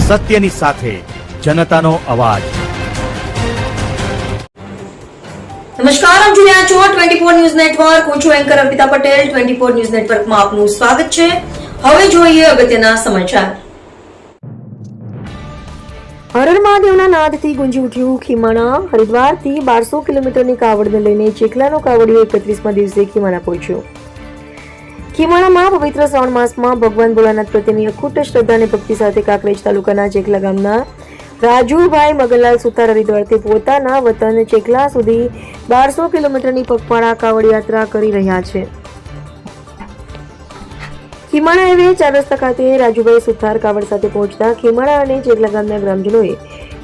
સત્યની સાથે જનતાનો અવાજ। નમસ્કાર, આપ જોઈ રહ્યા છો 24 ન્યૂઝ નેટવર્ક। હું છું એન્કર અર્પિતા પટેલ। 24 ન્યૂઝ નેટવર્કમાં આપનું સ્વાગત છે। હવે જોઈએ અગત્યના સમાચાર। હર મહાદેવના નાદથી ગુંજી ઉઠ્યું ખીમાણા। હરિદ્વારથી 1200 કિલોમીટરની કાવડને લઈને ચેખલાનો કાવડિયો 31મા દિવસે ખીમાણા પહોંચ્યો। ખીમાણામાં પવિત્ર શ્રાવણ માસમાં ભગવાન ભોળાનાથ પ્રત્યેની અખૂટ શ્રદ્ધા અને ભક્તિ સાથે કાંકરેજ તાલુકાના ચેખલા ગામના રાજુભાઈ મગનલાલ સુથાર હરિદ્વારથી પોતાના વતન ચેખલા સુધી 1200 કિલોમીટરની પગપાળા કાવડ યાત્રા કરી રહ્યા છે। ખીમાણા હાઈવે 4 રસ્તા ખાતે રાજુભાઈ સુથાર કાવડ સાથે પહોંચતા ખીમાણા અને ચેખલા ગામના ગ્રામજનોએ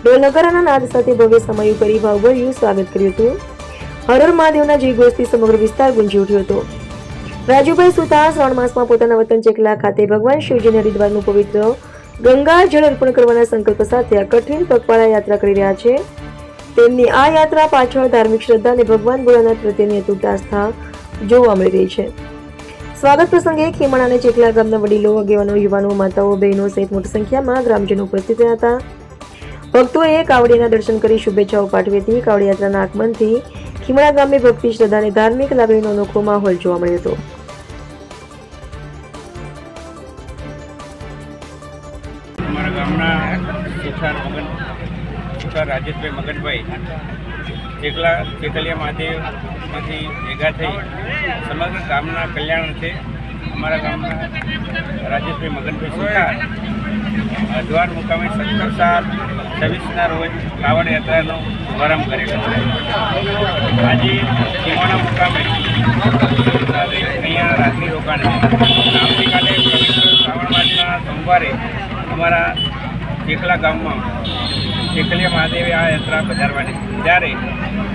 ઢોલ નગારાના નાદ સાથે ભવ્ય સમાયું કરી ભાવભર્યું સ્વાગત કર્યું હતું। હર હર મહાદેવના જય ઘોષથી સમગ્ર વિસ્તાર ગુંજી ઉઠ્યો હતો। રાજુભાઈ સુથાર શ્રાવણ માસમાં પોતાના વતન ચેખલા ખાતે ભગવાન શિવજીને હરિદ્વારનું પવિત્ર ગંગા જળ અર્પણ કરવાના સંકલ્પ સાથે આ કઠિન પગપાળા યાત્રા કરી રહ્યા છે। તેમની આ યાત્રા પાછળ ધાર્મિક શ્રદ્ધા અને ભગવાન ભોળાનાથ પ્રત્યેની અતૂટ આસ્થા જોવા મળી રહી છે। સ્વાગત પ્રસંગે ખીમાણા અને ચેખલા ગામના વડીલો, આગેવાનો, યુવાનો, માતાઓ, બહેનો સહિત મોટી સંખ્યામાં ગ્રામજનો ઉપસ્થિત રહ્યા હતા। ભક્તોએ કાવડિયાના દર્શન કરી શુભેચ્છાઓ પાઠવી હતી। કાવડ યાત્રાના આગમનથી ખીમાણા ગામે ભક્તિ, શ્રદ્ધા અને ધાર્મિક લાગણીનો અનોખો માહોલ જોવા મળ્યો હતો। અમારા ગામના સુથાર રાજેશભાઈ મગનભાઈ ચેખલિયા મહાદેવમાંથી ભેગા થઈ સમગ્ર ગામના કલ્યાણ છે। અમારા ગામના રાજેશભાઈ મગનભાઈ સુથાર હરિદ્વાર મુકામે 17/7/26ના રોજ કાવડ યાત્રાનો શુભારંભ કરેલો છે। આજે ખીમાણા મુકામે અહીંયા રાત્રિ રોકાણ છે। આવતીકાલે પવિત્ર શ્રાવણ માસના સોમવારે અમારા ચેખલા ગામમાં ચેખલિયા મહાદેવે આ યાત્રા પધારવાની છે, ત્યારે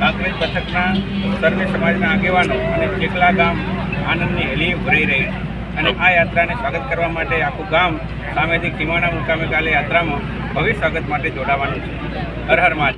કાંકરેજ પથકના સર્વે સમાજના આગેવાનો અને ચેખલા ગામ આનંદની હેલી ભરાઈ રહી છે અને આ યાત્રાને સ્વાગત કરવા માટે આખું ગામ સામેથી ખીમાણા મુકામે કાલે યાત્રામાં ભવ્ય સ્વાગત માટે જોડાવાનું છે। હર હર મહાદેવ।